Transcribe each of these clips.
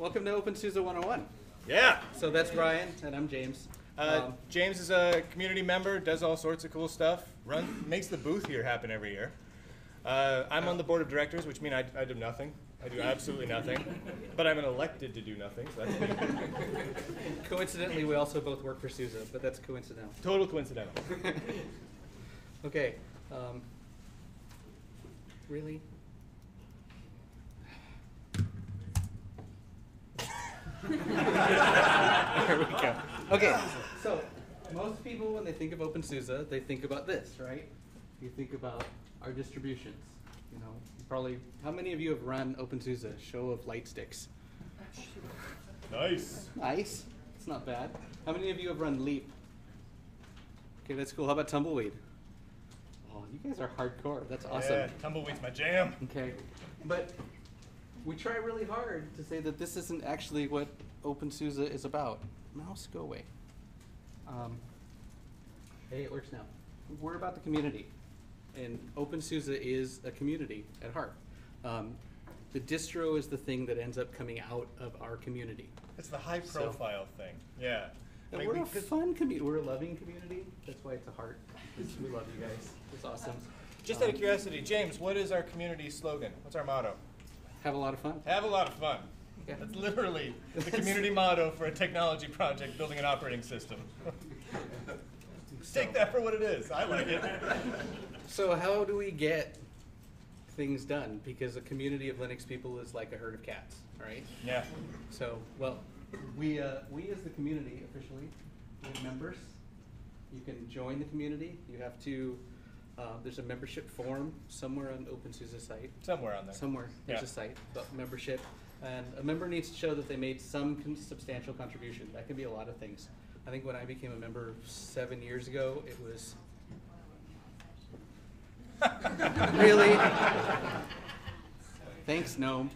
Welcome to openSUSE 101. Yeah. So that's Brian, and I'm James. James is a community member, does all sorts of cool stuff, makes the booth here happen every year. I'm on the board of directors, which means I do nothing. I do absolutely nothing. But I'm elected to do nothing, so that's neat. Coincidentally, we also both work for SUSE, but that's coincidental. Total coincidental. Okay. Really? There we go. Okay, so most people, when they think of openSUSE, they think about this, right? You think about our distributions. You know, probably, how many of you have run openSUSE? Show of light sticks. Nice. Nice. It's not bad. How many of you have run Leap? Okay, that's cool. How about Tumbleweed? Oh, you guys are hardcore. That's awesome. Yeah, Tumbleweed's my jam. Okay, but we try really hard to say that this isn't actually what openSUSE is about. Mouse, go away. Hey, it works now. We're about the community, and openSUSE is a community at heart. The distro is the thing that ends up coming out of our community. It's the high-profile thing. Yeah. And we're a fun community. We're a loving community. That's why it's a heart. We love you guys. It's awesome. Just out of curiosity, James, what is our community slogan? What's our motto? Have a lot of fun. Have a lot of fun. Yeah. That's literally the community motto for a technology project building an operating system. Take that for what it is. I like it. So how do we get things done? Because a community of Linux people is like a herd of cats, right? Yeah. So, well, we as the community officially, we have members. You can join the community. You have to, there's a membership form somewhere on openSUSE site. Somewhere on there. Somewhere, there's a site about membership. And a member needs to show that they made some substantial contribution. That can be a lot of things. I think when I became a member 7 years ago, it was really? Thanks, Gnome.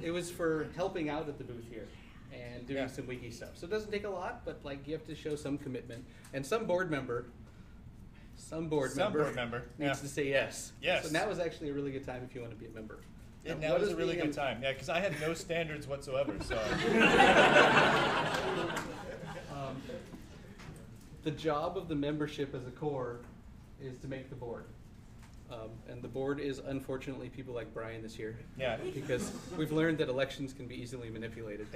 It was for helping out at the booth here and doing some wiki stuff. So it doesn't take a lot, but like you have to show some commitment. And some board member needs to say yes. Yes. So now is actually a really good time if you want to be a member. Now is a really good time. Yeah, because I had no standards whatsoever. So. The job of the membership as a core is to make the board. And the board is unfortunately people like Brian this year. Yeah. Because we've learned that elections can be easily manipulated.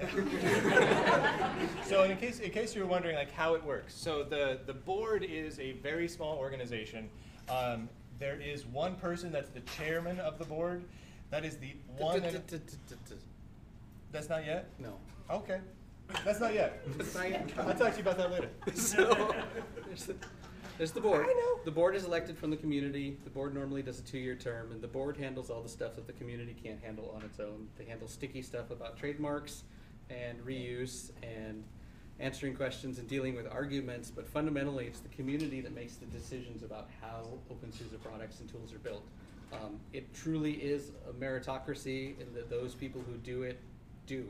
So in case you were wondering like how it works, so the board is a very small organization. There is one person that's the chairman of the board. That is the one. That's not yet? No. Okay. That's not yet. I'll talk to you about that later. So, there's the board. I know. The board is elected from the community. The board normally does a 2-year term, and the board handles all the stuff that the community can't handle on its own. They handle sticky stuff about trademarks and reuse and answering questions and dealing with arguments, but fundamentally it's the community that makes the decisions about how openSUSE products and tools are built. It truly is a meritocracy in that those people who do it do.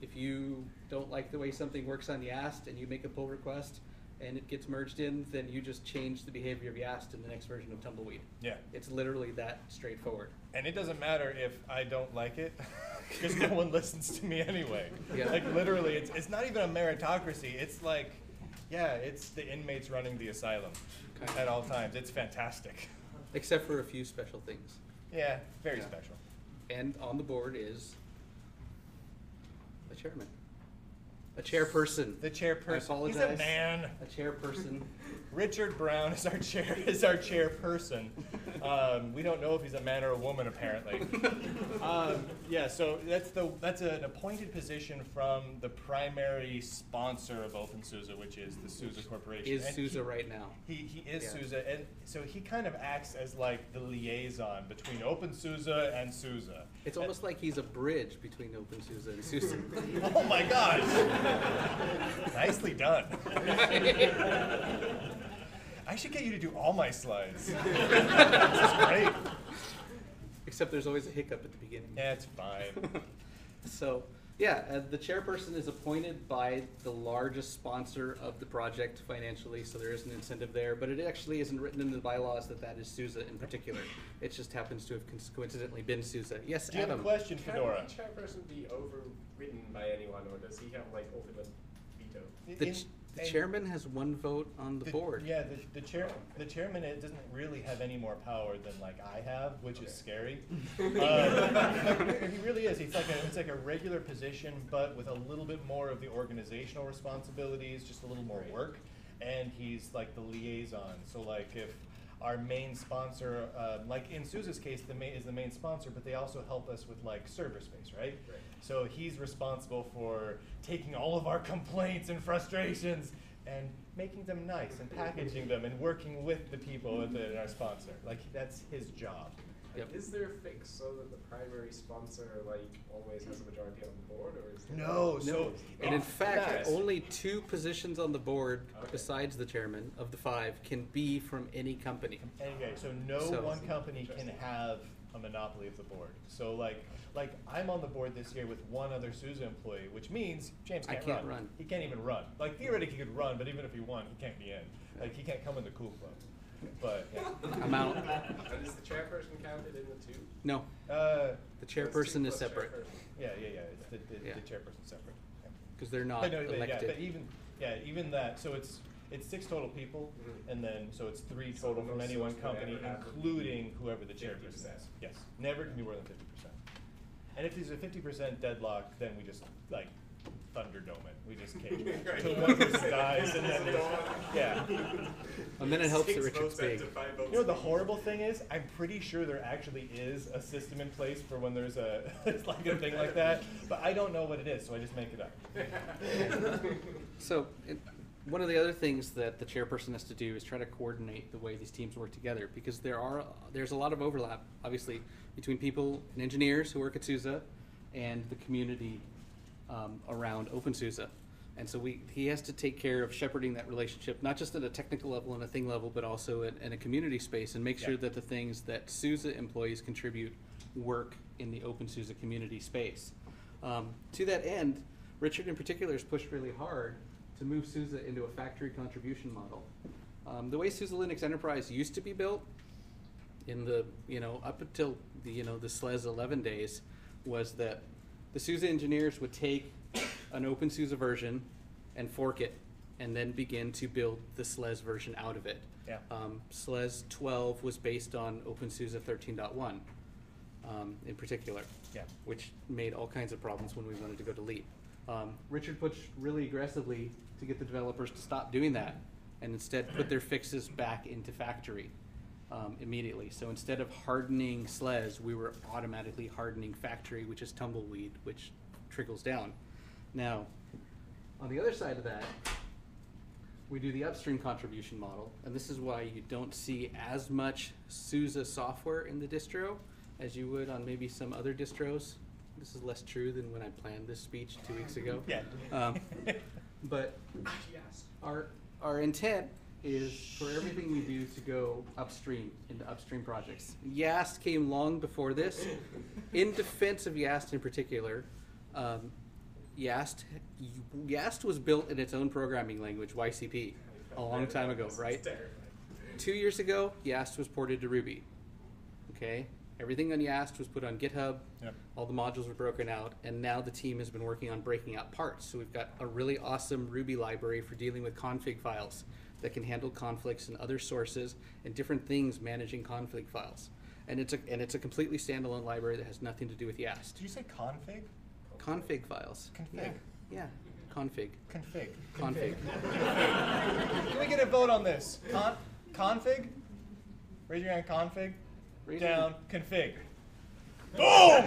If you don't like the way something works on YAST and you make a pull request and it gets merged in, then you just change the behavior of YAST in the next version of Tumbleweed. Yeah. It's literally that straightforward. And it doesn't matter if I don't like it, because no one listens to me anyway. Yeah. Like literally, it's not even a meritocracy. It's like, yeah, it's the inmates running the asylum at all times. It's fantastic. Except for a few special things. Yeah, very special. And on the board is the chairman. A chairperson. The chairperson. I apologize. He's a man. A chairperson. Richard Brown is our chairperson. We don't know if he's a man or a woman, apparently. Yeah, so that's an appointed position from the primary sponsor of openSUSE, which is the SUSE Corporation. Is SUSE right now. He is SUSE, and so he kind of acts as like the liaison between openSUSE and SUSE. It's almost like he's a bridge between openSUSE and SUSE. Oh my gosh! Nicely done. I should get you to do all my slides. This is great. Except there's always a hiccup at the beginning. Yeah, it's fine. So Yeah, the chairperson is appointed by the largest sponsor of the project financially, so there is an incentive there, but it actually isn't written into the bylaws that that is SUSE in particular. It just happens to have coincidentally been SUSE. Yes, Do you have Adam? a question, Can Fedora? the chairperson be overridden by anyone, or does he have like ultimate veto? The chairman has one vote on the board. Yeah, the chairman doesn't really have any more power than like I have, which is scary. He really is. It's like a regular position, but with a little bit more of the organizational responsibilities, just a little more work. And he's like the liaison. So like if our main sponsor, like in SUSE's case, is the main sponsor, but they also help us with like server space, right? So he's responsible for taking all of our complaints and frustrations and making them nice and packaging them and working with the people at our sponsor. Like that's his job. Yep. Is there a fix so that the primary sponsor like always has a majority on the board, or is there No, so And in fact, yes. only 2 positions on the board, besides the chairman, of the 5, can be from any company. Anyway, so one company can have a monopoly of the board. So like I'm on the board this year with one other SUSE employee, which means James I can't can't run. He can't even run. Like theoretically he could run, but even if he won, he can't be in. Like he can't come in the cool club. But yeah. I'm out. And is the chairperson counted in the 2? No, the chairperson is separate Yeah. It's the Yeah. chairperson separate. Yeah. because they're not But no, elected. but even that. So it's 6 total people, and then so it's 3 So total from most any one SUSE would company, ever have including whoever the 50%. chairperson is. Yes, never can be more than 50%. And if there's a 50% deadlock, then we just like Thunderdome it. We just cage it until one person dies, and then yeah. And then it helps that 6 Richard's votes back big. to 5 votes You know the against. horrible thing is, I'm pretty sure there actually is a system in place for when there's it's like a thing like that, but I don't know what it is, so I just make it up. So one of the other things that the chairperson has to do is try to coordinate the way these teams work together, because there's a lot of overlap, obviously, between people and engineers who work at SUSE and the community around openSUSE. And so he has to take care of shepherding that relationship, not just at a technical level and a thing level, but also in a community space, and make sure that the things that SUSE employees contribute work in the openSUSE community space. To that end, Richard in particular has pushed really hard to move SUSE into a factory contribution model. The way SUSE Linux Enterprise used to be built in the, up until the SLES 11 days was that the SUSE engineers would take an openSUSE version and fork it, and then begin to build the SLES version out of it. Yeah. SLES 12 was based on openSUSE 13.1 in particular, which made all kinds of problems when we wanted to go to Leap. Richard pushed really aggressively to get the developers to stop doing that and instead put their fixes back into factory immediately. So instead of hardening SLES, we were automatically hardening factory, which is Tumbleweed, which trickles down. Now, on the other side of that, we do the upstream contribution model, and this is why you don't see as much SUSE software in the distro as you would on maybe some other distros. This is less true than when I planned this speech 2 weeks ago. Yeah. But our intent is for everything we do to go upstream into upstream projects. YAST came long before this. In defense of YAST in particular, YAST was built in its own programming language, YCP, a long time ago, right? 2 years ago, YAST was ported to Ruby. Okay? Everything on YAST was put on GitHub. Yep. All the modules were broken out, and now the team has been working on breaking out parts. So we've got a really awesome Ruby library for dealing with config files that can handle conflicts and other sources and different things managing config files. And it's a completely standalone library that has nothing to do with YAST. Did you say config? Config files. Config. Yeah. Config. Config. Config. Can we get a vote on this? Config? Raise your hand, config. Raise your Down, config. Boom!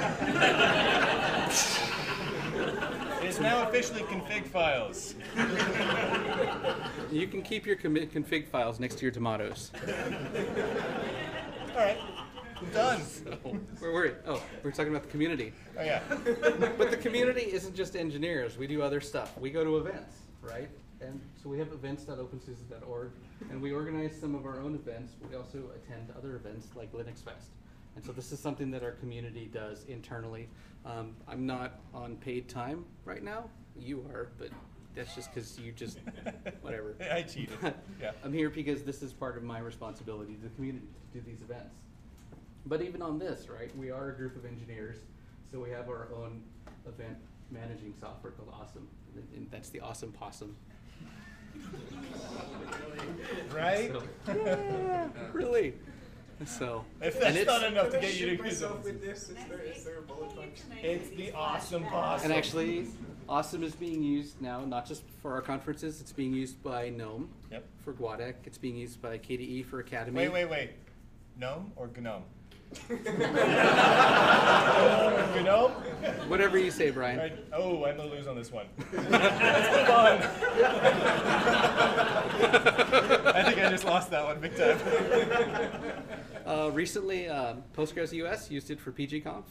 It is now officially config files. You can keep your config files next to your tomatoes. All right, done. Where were we? Oh, we're talking about the community. Oh yeah. But the community isn't just engineers. We do other stuff. We go to events, right? And so we have events.opensuse.org, and we organize some of our own events. We also attend other events like LinuxFest. And so this is something that our community does internally. I'm not on paid time right now. You are, but that's just because you just, whatever. I cheated. Yeah. I'm here because this is part of my responsibility to the community to do these events. But even on this, right, we are a group of engineers, so we have our own event managing software called Awesome, and that's the Awesome Possum. Right? So, yeah, really. So, If that's not enough to Can I get you shoot to use myself it. with this? Is there a bullet function? It's the awesome possum. and actually, Awesome is being used now, not just for our conferences, it's being used by GNOME Yep. for GWADEC, it's being used by KDE for Academy. Wait. Gnome or GNOME? GNOME? Whatever you say, Brian. Right. Oh, I'm going to lose on this one. Let's move on. I think I just lost that one big time. Recently, Postgres US used it for PGConf.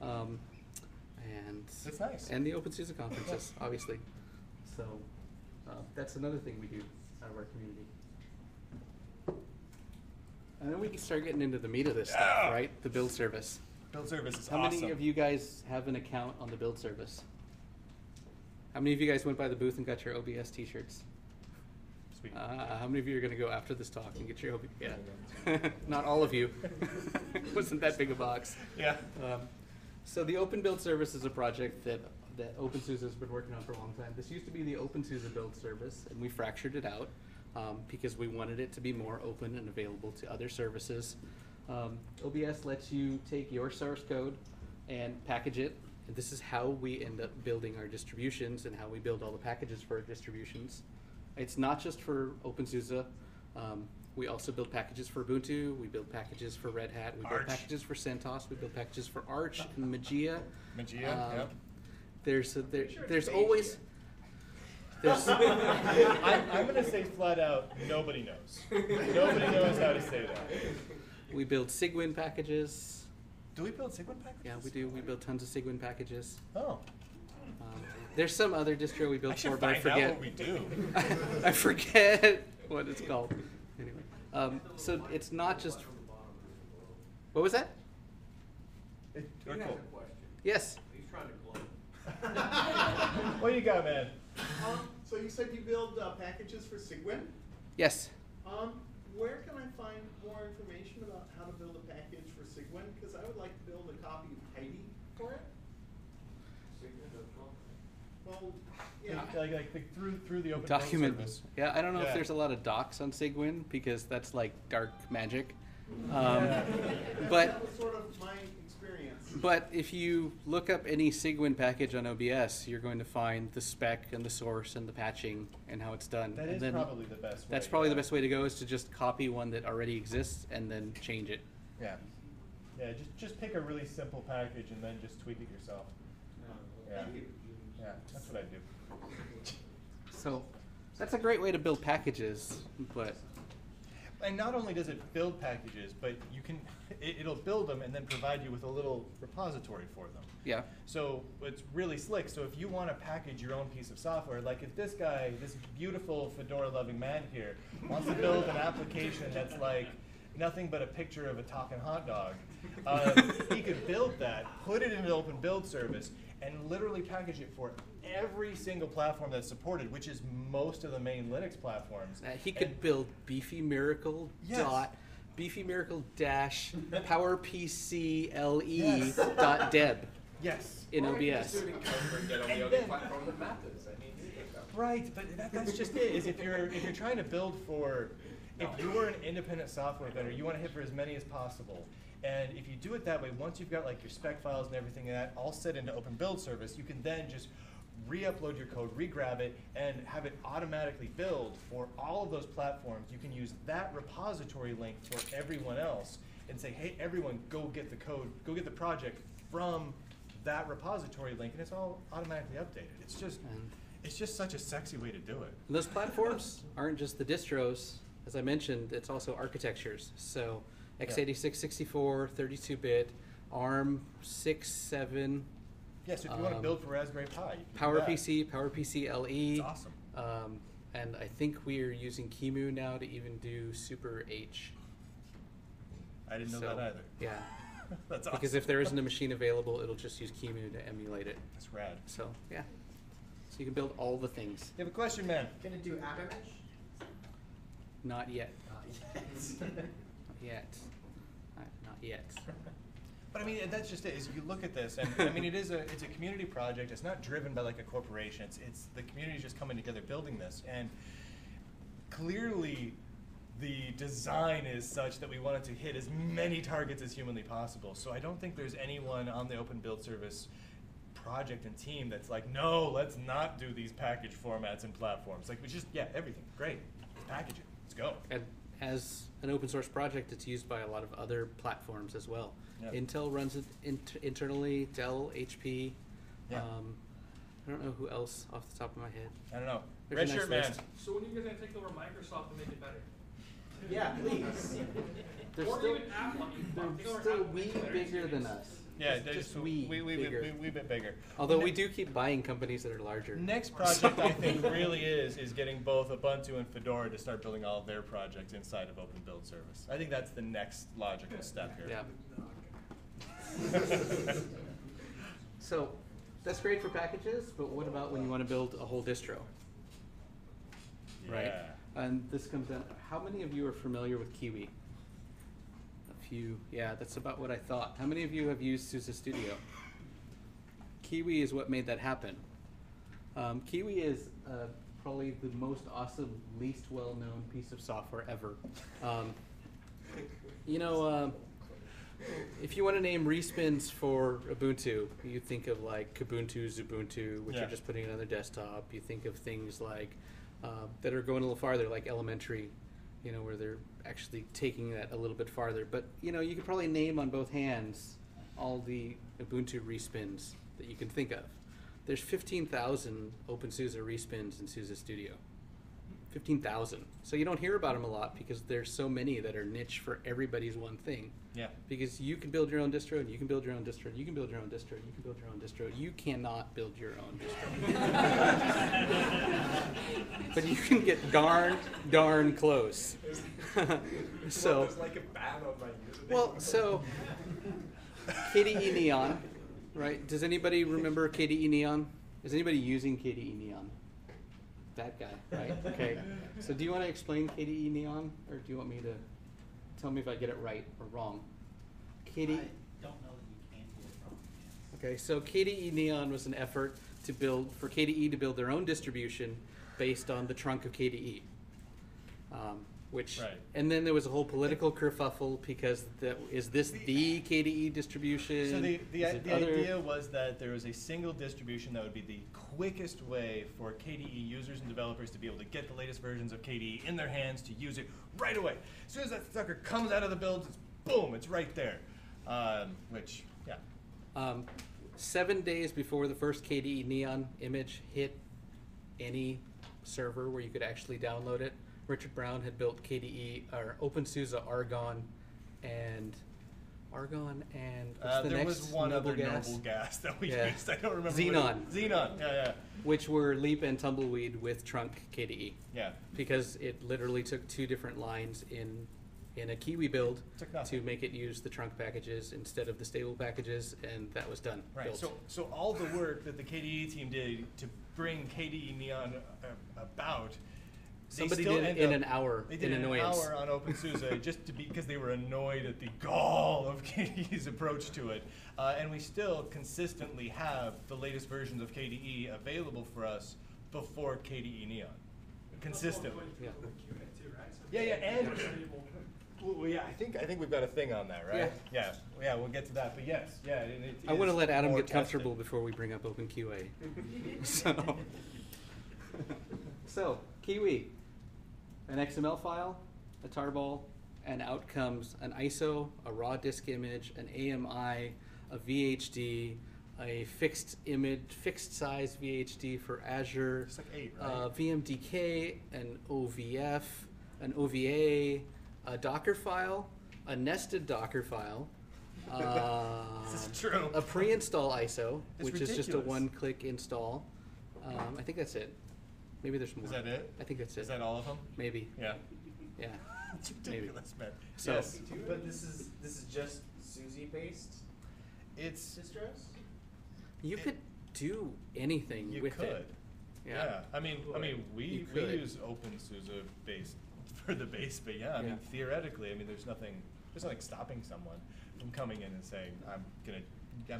And That's nice. And the openSUSE conferences, obviously. So that's another thing we do out of our community. And then we can start getting into the meat of this stuff, right? The build service. Build service is How awesome. many of you guys have an account on the build service? How many of you guys went by the booth and got your OBS t-shirts? Sweet. How many of you are going to go after this talk and get your OBS? Yeah. Not all of you. Wasn't that big a box. Yeah. So the Open Build Service is a project that openSUSE has been working on for a long time. This used to be the openSUSE build service, and we fractured it out because we wanted it to be more open and available to other services. OBS lets you take your source code and package it. And this is how we end up building our distributions and how we build all the packages for our distributions. It's not just for openSUSE. We also build packages for Ubuntu. We build packages for Red Hat. We build Arch. packages for CentOS. We build packages for Arch and Mageia. Yep. There's Sure, always there's I'm going to say flat out, nobody knows. Nobody knows how to say that. we build Cygwin packages. Do we build Cygwin packages? Yeah, we do. We build tons of Cygwin packages. Oh. There's some other distro we I built for, should but I find out forget. what we do. I forget what it's called. Anyway, so it's not just. What was that? Or cool. Yes. He's trying to gloat. What you got, man? So you said you build packages for Cygwin. Yes. Where can I find more information about how to build a package for Cygwin? Because I would like to build a copy of Tidy for it. Well, yeah. Like through the open Document. build service. Yeah, I don't know Yeah. if there's a lot of docs on Cygwin because that's like dark magic. Yeah. But That was sort of my experience. But if you look up any Cygwin package on OBS, you're going to find the spec and the source and the patching and how it's done. That And is then probably the best way. that's probably the best way to go is to just copy one that already exists and then change it. Yeah. Yeah, just pick a really simple package and then just tweak it yourself. Yeah. Yeah, that's what I do. So that's a great way to build packages, but And not only does it build packages, but you can it'll build them and then provide you with a little repository for them. yeah. So it's really slick. So if you want to package your own piece of software, like if this guy, this beautiful Fedora-loving man here, wants to build an application that's like nothing but a picture of a talking hot dog, he could build that, put it in an open build service, and literally package it for every single platform that's supported, which is most of the main Linux platforms. He could build Beefy Miracle Yes. Beefy Miracle dash PowerPC Yes. dot deb Yes. in Or you OBS. just do it in code and get on And the other then- platform that matters. I mean, Right, but that's just it. Is if you're trying to build for, if you're an independent software vendor, you want to hit for as many as possible. And if you do it that way, once you've got like your spec files and everything like that all set into Open Build Service, you can then just re-upload your code, re-grab it, and have it automatically build for all of those platforms. You can use that repository link for everyone else and say, hey, everyone, go get the code, go get the project from that repository link, and it's all automatically updated. It's just such a sexy way to do it. And those platforms aren't just the distros. As I mentioned, it's also architectures. So x86, 64, 32-bit, ARM, 6, 7, Yes, if you want to build for Raspberry Pi, you can do that. PowerPC, PowerPC LE. It's awesome. And I think we are using QEMU now to even do Super H. I didn't know So, that either. Yeah. That's awesome. Because if there isn't a machine available, it'll just use QEMU to emulate it. That's rad. So yeah, so you can build all the things. You have a question, man? Can it do app image? Not yet. Not yet. Not yet. Not yet. But I mean, that's just it. Is you look at this, and I mean, it's a community project. It's not driven by like a corporation. It's the community just coming together building this, and clearly, the design is such that we wanted to hit as many targets as humanly possible. So I don't think there's anyone on the Open Build Service project and team that's like, no, let's not do these package formats and platforms. Like, we just, yeah, everything, great, let's package it, let's go. And as an open source project, it's used by a lot of other platforms as well. Yep. Intel runs it internally, Dell, HP. Yeah. I don't know who else off the top of my head. I don't know. There's Red a nice shirt man. list. So when are you guys gonna take over Microsoft and make it better? Yeah, please. They're Or still, even Apple. they're still way bigger than us. Yeah, just so we we bigger. bit bigger. Although we do keep buying companies that are larger. Next project I think really is getting both Ubuntu and Fedora to start building all of their projects inside of Open Build Service. I think that's the next logical step here. Yeah. So that's great for packages, but what about when you want to build a whole distro? Right? Yeah. And this comes down, how many of you are familiar with Kiwi? A few, yeah, that's about what I thought. How many of you have used SUSE Studio? Kiwi is what made that happen. Kiwi is probably the most awesome, least well-known piece of software ever. You know, if you want to name respins for Ubuntu, you think of like Kubuntu, Xubuntu, which Yeah. are just putting it on their desktop. You think of things like that are going a little farther, like Elementary, you know, where they're actually taking that a little bit farther. But you know, you could probably name on both hands all the Ubuntu respins that you can think of. There's 15,000 openSUSE respins in SUSE Studio. 15,000. So you don't hear about them a lot because there's so many that are niche for everybody's one thing. Yeah. Because you can build your own distro, and you can build your own distro, and you can build your own distro, and you can build your own distro. You cannot build your own distro. But you can get darn close. So, There's like a ban on my username. well, so KDE Neon, right? Does anybody remember KDE Neon? Is anybody using KDE Neon? That guy, right? Okay. So do you want to explain KDE Neon, or do you want me to tell me if I get it right or wrong? KDE. I don't know that you can do it wrong. Okay, so KDE Neon was an effort to build, for KDE to build their own distribution based on the trunk of KDE. Which, Right. and then there was a whole political kerfuffle because is this the KDE distribution? So the Is it other? idea was that there was a single distribution that would be the quickest way for KDE users and developers to be able to get the latest versions of KDE in their hands to use it right away. As soon as that sucker comes out of the build, it's boom, it's right there. Which, yeah. 7 days before the first KDE Neon image hit any server where you could actually download it, Richard Brown had built KDE or openSUSE Argon and what's the there next was one noble other gas? noble gas that we Yeah. used. I don't remember. Xenon. Xenon, yeah. Which were Leap and Tumbleweed with trunk KDE, Yeah. because it literally took two different lines in a Kiwi build Took to nothing. make it use the trunk packages instead of the stable packages, and that was done. Right. built. So all the work that the KDE team did to bring KDE Neon about, Somebody they still did end in up- an hour They did in an annoyance. hour on openSUSE just because they were annoyed at the gall of KDE's approach to it, and we still consistently have the latest versions of KDE available for us before KDE Neon, consistently. Yeah. Yeah, and well, yeah, I think we've got a thing on that, right? Yeah, we'll get to that. But yes, yeah. I want to let Adam more get comfortable tested. before we bring up openQA. So Kiwi, an XML file, a tarball, and out comes an ISO, a raw disk image, an AMI, a VHD, a fixed size VHD for Azure, It's like 8, right? VMDK, an OVF, an OVA, a Docker file, a nested Docker file, This is true. a pre-install ISO, It's which is just a ridiculous. one-click install. I think that's it. Maybe there's more. Is that it? I think that's it. Is that all of them? Maybe. Yeah. Yeah. It's Maybe. ridiculous, man. So- Yes. But this is just SUSE based It's distros? You could do anything you with could. it. Yeah. I mean, we You we could. use openSUSE based for the base, but yeah, I mean, Yeah. theoretically, I mean, there's nothing stopping someone from coming in and saying, I'm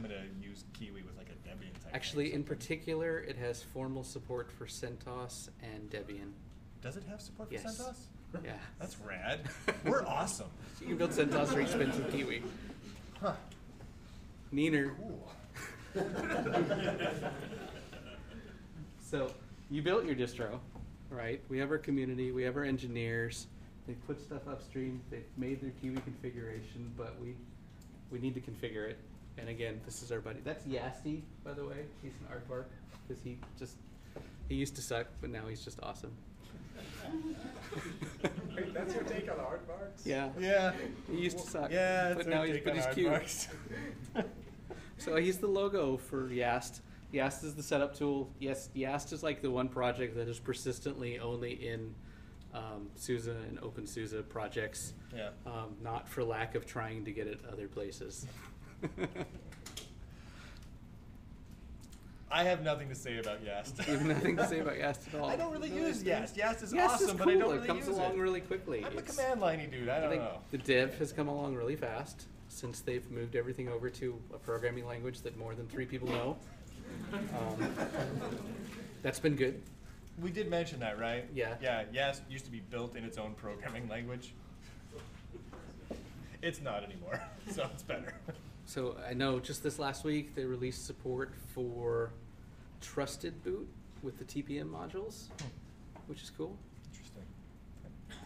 gonna use Kiwi with like a Debian type. Actually, thing, in something. particular, it has formal support for CentOS and Debian. Does it have support for Yes. CentOS? Yeah. That's rad. We're awesome. So you can build CentOS for expensive Kiwi. Huh. Neener. Cool. So you built your distro, right? We have our community, we have our engineers. They put stuff upstream. They've made their Kiwi configuration, but we need to configure it. And again, this is our buddy. That's Yasti, by the way. He's an aardvark because he used to suck, but now he's just awesome. Wait, that's your take on aardvarks? Yeah. Yeah. He used to suck. Yeah, but that's now our he's take but on he's cute. aardvarks. So he's the logo for Yast. Yast is the setup tool. Yes, Yast is like the one project that is persistently only in SUSE and openSUSE projects, Yeah. not for lack of trying to get it other places. I have nothing to say about Yast. You have nothing to say about Yast at all. I don't really use Yast. Yast is Yast awesome, is but I cool. don't It really comes use along it. really quickly. I'm a It's- command liney dude. I don't think know. the dev has come along really fast since they've moved everything over to a programming language that more than 3 people know. That's been good. We did mention that, right? Yeah. Yeah, Yast used to be built in its own programming language. It's not anymore, so it's better. So I know just this last week they released support for trusted boot with the TPM modules, which is cool. Interesting.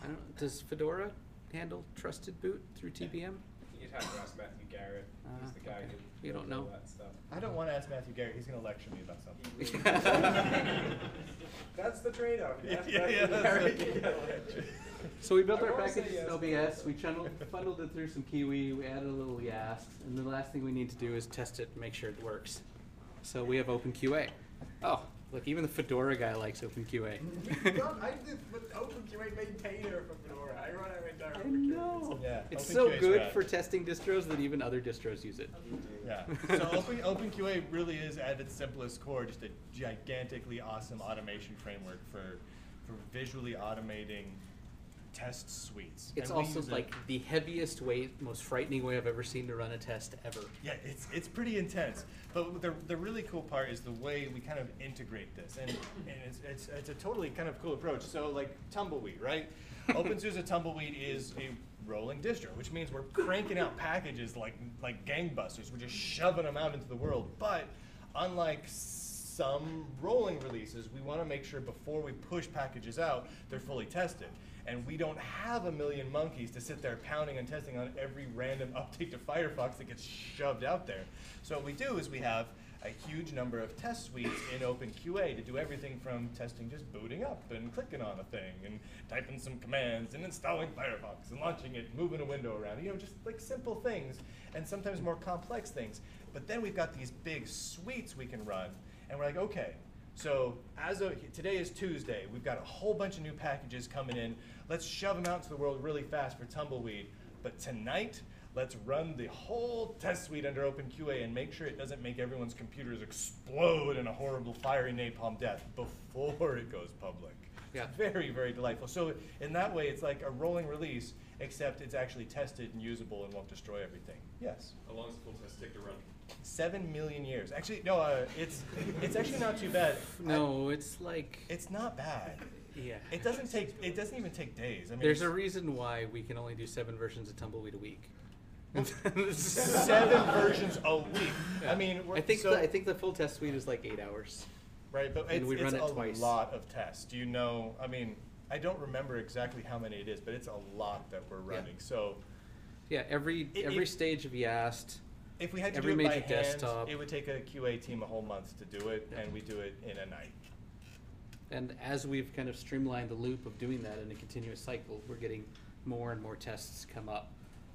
I don't. Does Fedora handle trusted boot through TPM? You'd have to ask Matthew Garrett. He's the guy Okay. who You don't knows all know? that stuff. I don't want to ask Matthew Garrett. He's going to lecture me about something. That's the trade-off. You ask Yeah, Matthew yeah, that's Garrett, it. you get a lecture. So we built I our wanna say package in yes, OBS. but- We funneled it through some Kiwi. We added a little Yast, and the last thing we need to do is test it and make sure it works. So we have openQA. Oh, look, even the Fedora guy likes openQA. I'm the openQA maintainer for Fedora. I run our entire I openQA. know. Yeah, It's OpenQA so is good rad. for testing distros that even other distros use it. Yeah. So openQA really is at its simplest core just a gigantically awesome automation framework for visually automating test suites. It's And we also use it- like the heaviest weight, most frightening way I've ever seen to run a test ever. Yeah, it's pretty intense. But the really cool part is the way we kind of integrate this, and it's a totally kind of cool approach. So like Tumbleweed, right? openSUSE Tumbleweed is a rolling distro, which means we're cranking out packages like gangbusters. We're just shoving them out into the world. But unlike some rolling releases, we want to make sure before we push packages out, they're fully tested. And we don't have a million monkeys to sit there pounding and testing on every random update to Firefox that gets shoved out there. So what we do is we have a huge number of test suites in openQA to do everything from testing just booting up and clicking on a thing and typing some commands and installing Firefox and launching it, moving a window around, just like simple things and sometimes more complex things. But then we've got these big suites we can run, and we're like, okay, so today is Tuesday. We've got a whole bunch of new packages coming in. Let's shove them out into the world really fast for Tumbleweed. But tonight, let's run the whole test suite under openQA and make sure it doesn't make everyone's computers explode in a horrible fiery napalm death before it goes public. Yeah. It's very, very delightful. So in that way, it's like a rolling release, except it's actually tested and usable and won't destroy everything. Yes? How long does the full test take to run? 7 million years. Actually, no, it's actually not too bad. No, it's like It's not bad. yeah. It doesn't even take days. I mean, There's a it's reason why we can only do 7 versions of Tumbleweed a week. 7 versions a week. Yeah. I mean, I think the full test suite is like 8 hours. right, but and we it's run it a twice. lot of tests. Do you know? I mean, I don't remember exactly how many it is, but it's a lot that we're Yeah. running. So Yeah, every If- stage of Yast. if we had to Every do it by major hand, desktop. it would take a QA team a whole month to do it, Yeah. and we do it in a night. And as we've kind of streamlined the loop of doing that in a continuous cycle, we're getting more and more tests come up.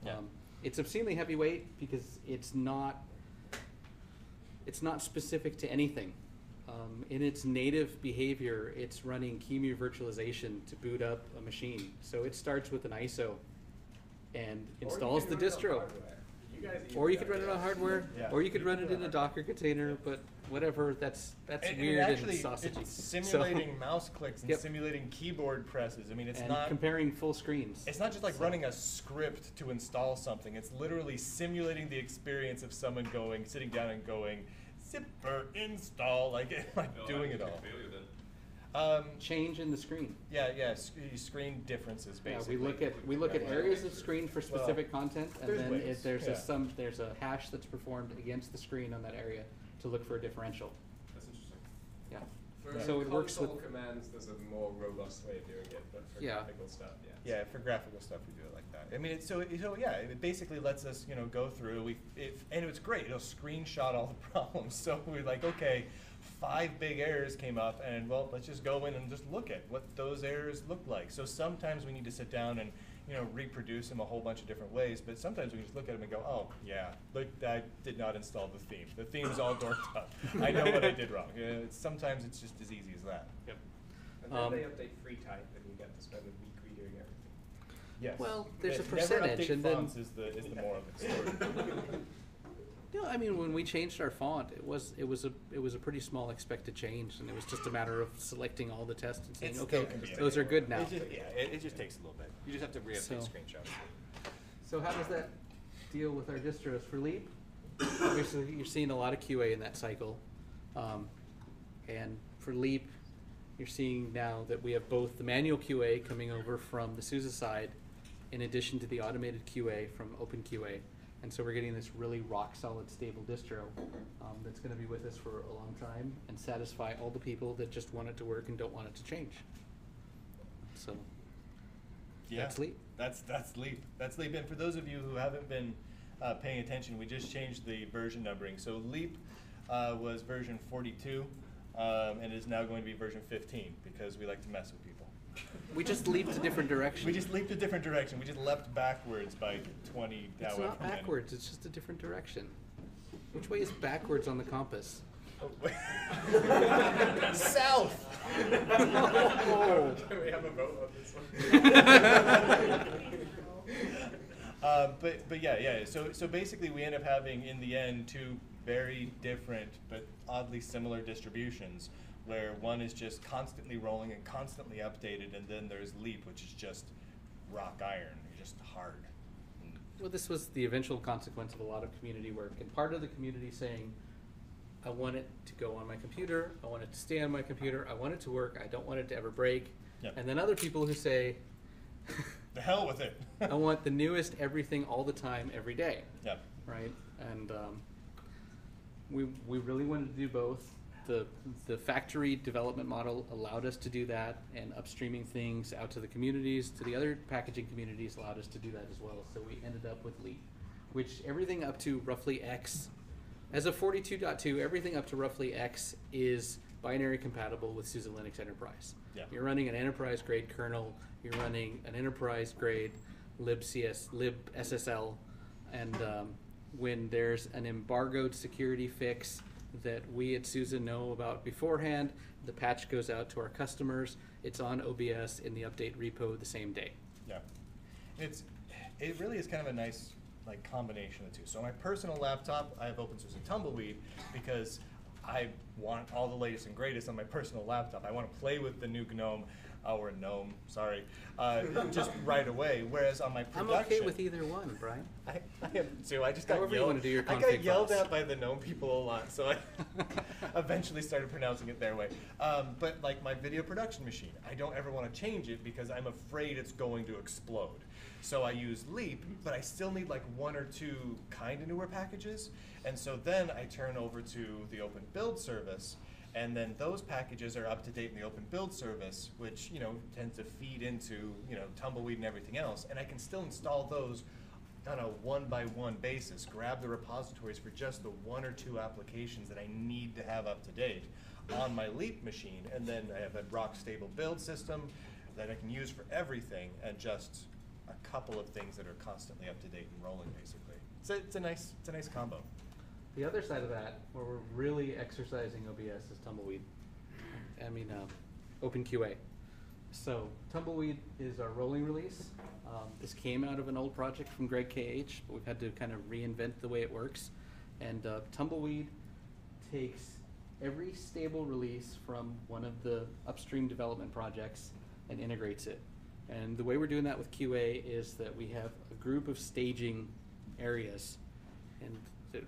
Yeah. It's obscenely heavyweight because it's not specific to anything. In its native behavior, it's running QEMU virtualization to boot up a machine. So it starts with an ISO and Or installs you the can run it on distro. hardware. You guys Or you could run it on hardware, Yeah. or you could run it in a Docker container, but whatever, that's And weird actually, and sausagey. it's simulating mouse clicks and Yep. simulating keyboard presses. I mean, it's and not comparing full screens. It's not just like running a script to install something. It's literally simulating the experience of someone sitting down and going, zipper install, like doing it all. Change in the screen. Yeah, screen differences Yeah, basically. we look at areas of screen for specific content, and there's then ways, if there's yeah. there's a hash that's performed against the screen on that area to look for a differential. That's interesting. Yeah. For So it works with. console commands, there's a more robust way of doing it, but for Yeah. graphical stuff, yeah. Yeah, for graphical stuff we do it like that. I mean, it basically lets us, go through. And it's great. It'll screenshot all the problems. So we're like, okay, 5 big errors came up, and well, let's just go in and just look at what those errors look like. So sometimes we need to sit down and reproduce them a whole bunch of different ways, but sometimes we just look at them and go, oh yeah, look, I did not install the theme. The theme's all dorked up. I know what I did wrong. Sometimes it's just as easy as that. Yep. And then they update free type, and you get to spend a week redoing everything. Yes. Well, there's a Never percentage, update and then- fonts is the moral of the story. No, I mean when we changed our font, it was a pretty small expected change, and it was just a matter of selecting all the tests and saying, It still okay, can be those are good now. It just takes a little bit. You just have to re-update So- screenshots. So how does that deal with our distros for Leap? Obviously, you're seeing a lot of QA in that cycle, and for Leap, you're seeing now that we have both the manual QA coming over from the SUSE side, in addition to the automated QA from openQA. And so we're getting this really rock solid stable distro that's going to be with us for a long time and satisfy all the people that just want it to work and don't want it to change. So that's Leap. That's Leap. That's Leap. And for those of you who haven't been paying attention, we just changed the version numbering. So Leap was version 42 and is now going to be version 15 because we like to mess with people. We just leaped a different direction. We just leaped a different direction. We just leapt backwards by 20. It's not backwards, it's just a different direction. Which way is backwards on the compass? South! Oh. Can we have a vote on this one? But yeah. So basically, we end up having in the end 2 very different but oddly similar distributions, where one is just constantly rolling and constantly updated, and then there's Leap, which is just rock iron, just hard. Well, this was the eventual consequence of a lot of community work, and part of the community saying, I want it to go on my computer, I want it to stay on my computer, I want it to work, I don't want it to ever break. Yep. And then other people who say, The hell with it. I want the newest everything all the time, every day. Yep. Right? And we really wanted to do both. The factory development model allowed us to do that, and upstreaming things out to the communities, to the other packaging communities, allowed us to do that as well. So we ended up with Leap, which everything up to roughly X, as of 42.2, everything up to roughly X is binary compatible with SUSE Linux Enterprise. Yeah. You're running an enterprise grade kernel, you're running an enterprise grade libSSL, and when there's an embargoed security fix that we at SUSE know about beforehand, the patch goes out to our customers, it's on OBS in the update repo the same day. Yeah. It really is kind of a nice combination of the two. So on my personal laptop, I have openSUSE and Tumbleweed because I want all the latest and greatest on my personal laptop. I want to play with the new GNOME, or GNOME, sorry, just right away. Whereas on my production, I'm okay with either one, Brian. I am too. I just got However you yelled. wanna do your I got config yelled files. at by the GNOME people a lot, so I eventually started pronouncing it their way. But like my video production machine, I don't ever want to change it because I'm afraid it's going to explode. So I use Leap, but I still need like 1 or 2 kind of newer packages. And so then I turn over to the Open Build service, and then those packages are up to date in the Open Build service, which tends to feed into Tumbleweed and everything else. And I can still install those on a 1-by-1 basis. Grab the repositories for just the 1 or 2 applications that I need to have up to date on my Leap machine, and then I have a rock stable build system that I can use for everything, and just a couple of things that are constantly up to date and rolling, basically. So it's a nice combo. The other side of that, where we're really exercising OBS, is Tumbleweed. I mean, openQA. So Tumbleweed is our rolling release. This came out of an old project from Greg KH, but we've had to kind of reinvent the way it works. And Tumbleweed takes every stable release from one of the upstream development projects and integrates it. And the way we're doing that with QA is that we have a group of staging areas, and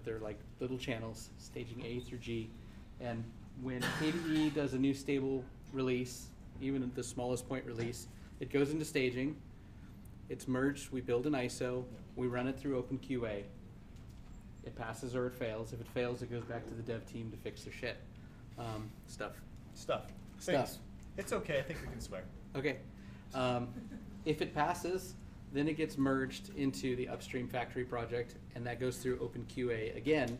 they're like little channels, staging A through G. And when KDE does a new stable release, even at the smallest point release, it goes into staging, it's merged, we build an ISO, we run it through openQA. It passes or it fails. If it fails, it goes back to the dev team to fix their shit. Stuff. Things. It's okay, I think we can swear. Okay. If it passes, then it gets merged into the upstream factory project, and that goes through openQA again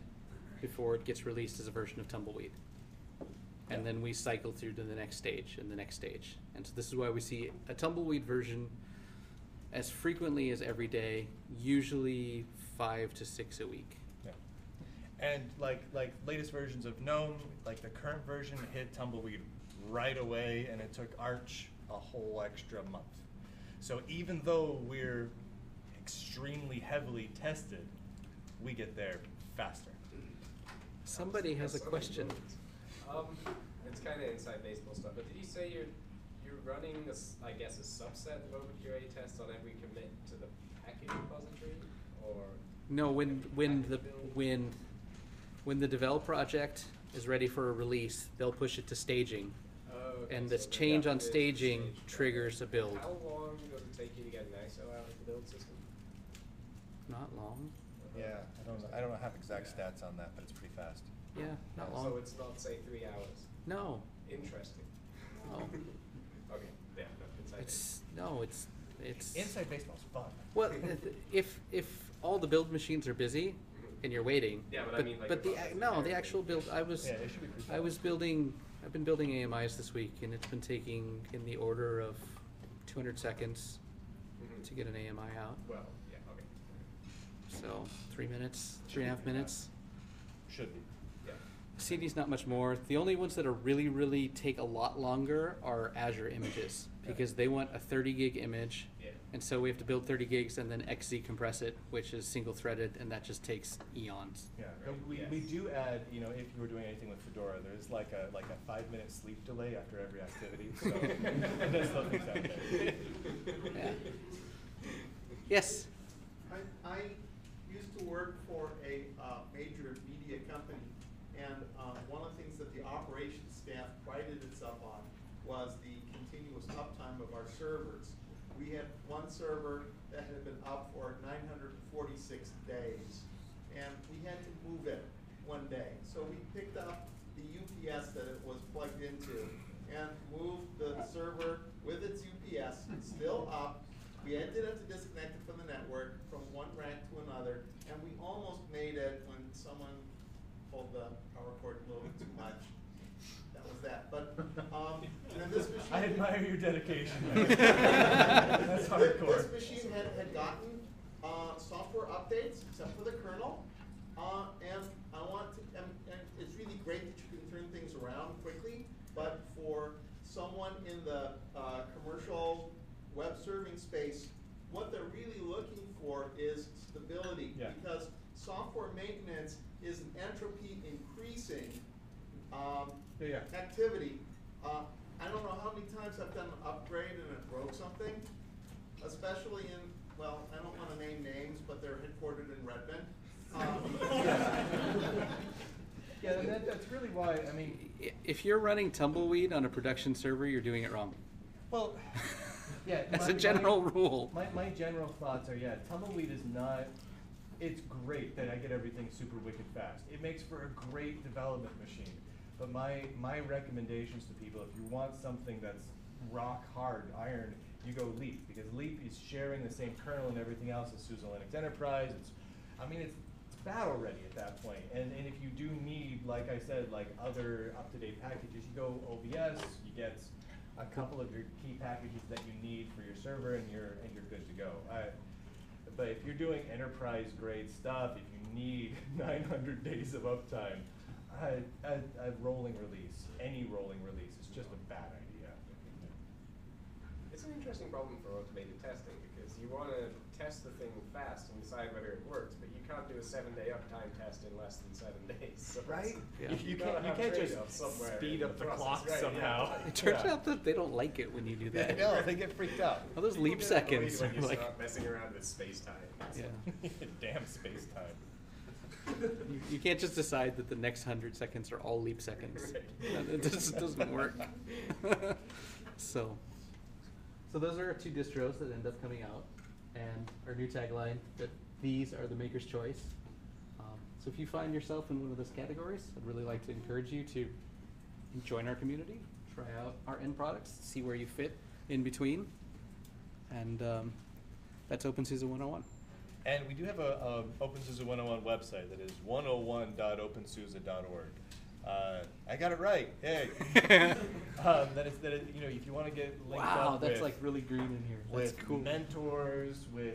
before it gets released as a version of Tumbleweed. And then we cycle through to the next stage and the next stage. And so this is why we see a Tumbleweed version as frequently as every day, usually 5 to 6 a week. Yeah. And like latest versions of GNOME, like the current version hit Tumbleweed right away, and it took Arch a whole extra month. So even though we're extremely heavily tested, we get there faster. Somebody has a question. It's kind of inside baseball stuff, but did you say you're running, I guess, a subset of openQA tests on every commit to the package repository, or? No, when the develop project is ready for a release, they'll push it to staging. Oh, okay, And so this the change on dev is staging stage. triggers a build. How long does it take you to get an ISO out of the build system? Not long. Yeah, I don't have exact stats on that, but it's pretty fast. Yeah, not long. So it's not, say, 3 hours. No. Interesting. No. Okay, yeah, no, It's Inside baseball's fun. well, if all the build machines are busy and you're waiting. Yeah, but I mean, like, the if no, the everything- actual build. Yeah, it should be pretty fast. I've been building AMIs this week, and it's been taking in the order of 200 seconds Mhm. to get an AMI out. Well, yeah, okay. So 3 minutes, Should be 3.5 pretty minutes. Should be. Yeah. CD's not much more. The only ones that are really take a lot longer are Azure images, because they want a 30 gig image, Yeah. and so we have to build 30 gigs and then XZ compress it, which is single threaded, and that just takes eons. Yeah, Right, we yes. do add, if you were doing anything with Fedora, there's like a 5-minute sleep delay after every activity, so that still things out there. Yeah. Yes. I used to work for a major media company, and one of the things that the operations staff prided itself on was the continuous uptime of our servers. We had one server that had been up for 946 days, and we had to move it one day. So we picked up the UPS that it was plugged into and moved the server with its UPS still up. We did have to disconnect it from the network from one rack to another, and we almost made it when someone pulled the power cord a little bit too much. That was that. But and then this machine. I admire your dedication. That's hardcore. This machine had gotten software updates, except for the kernel, and I want to. And it's really great that you can turn things around quickly. But for someone in the commercial web serving space, what they're really looking for is stability, Yeah. because software maintenance is an entropy increasing activity. I don't know how many times I've done an upgrade and it broke something, especially in, well, I don't want to name names, but they're headquartered in Redmond. Yeah, and that's really why, I mean, If you're running Tumbleweed on a production server, you're doing it wrong. well, yeah. As a general rule. My general thoughts are, yeah, Tumbleweed is not, it's great that I get everything super wicked fast. It makes for a great development machine. But my recommendations to people, if you want something that's rock hard, iron, you go Leap, because Leap is sharing the same kernel and everything else as SUSE Linux Enterprise. It's battle ready at that point. And if you do need, like I said, like other up-to-date packages, you go OBS, you get a couple of your key packages that you need for your server, and you're good to go. But if you're doing enterprise grade stuff, if you need 900 days of uptime, a rolling release, any rolling release, is just a bad idea. It's an interesting problem for automated testing because you want to test the thing fast and decide whether it works, but you can't do a 7-day uptime test in less than 7 days. So Right? Yeah. You gotta have can't just trade-offs somewhere speed in up the process, clock right, somehow. yeah. It turns Yeah. out that they don't like it when you do that. No, they get freaked out. All those leap People get annoyed seconds when are you like, start messing around with space-time. yeah. Damn space time. You can't just decide that the next 100 seconds are all leap seconds. It just doesn't work. So those are our 2 distros that end up coming out, and our new tagline that these are the maker's choice. So if you find yourself in one of those categories, I'd really like to encourage you to join our community, try out our end products, see where you fit in between, and that's openSUSE 101. And we do have a openSUSE 101 website that is 101.opensuse.org. I got it right. Hey. You know, if you want to get linked Wow, up that's with, like really green in here. That's with cool. mentors, with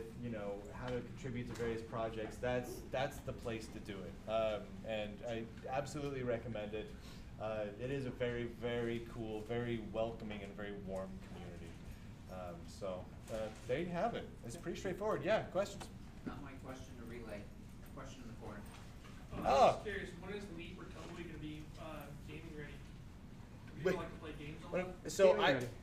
how to contribute to various projects, that's the place to do it. And I absolutely recommend it. It is a very, very cool, very welcoming, and very warm community. There you have it. It's pretty straightforward. Yeah, questions? Not my question to relay. Question in the corner. I Oh. was curious, when is Leap or Tumbleweed going to be gaming ready? Would Wait. you like to play games on Well, them? so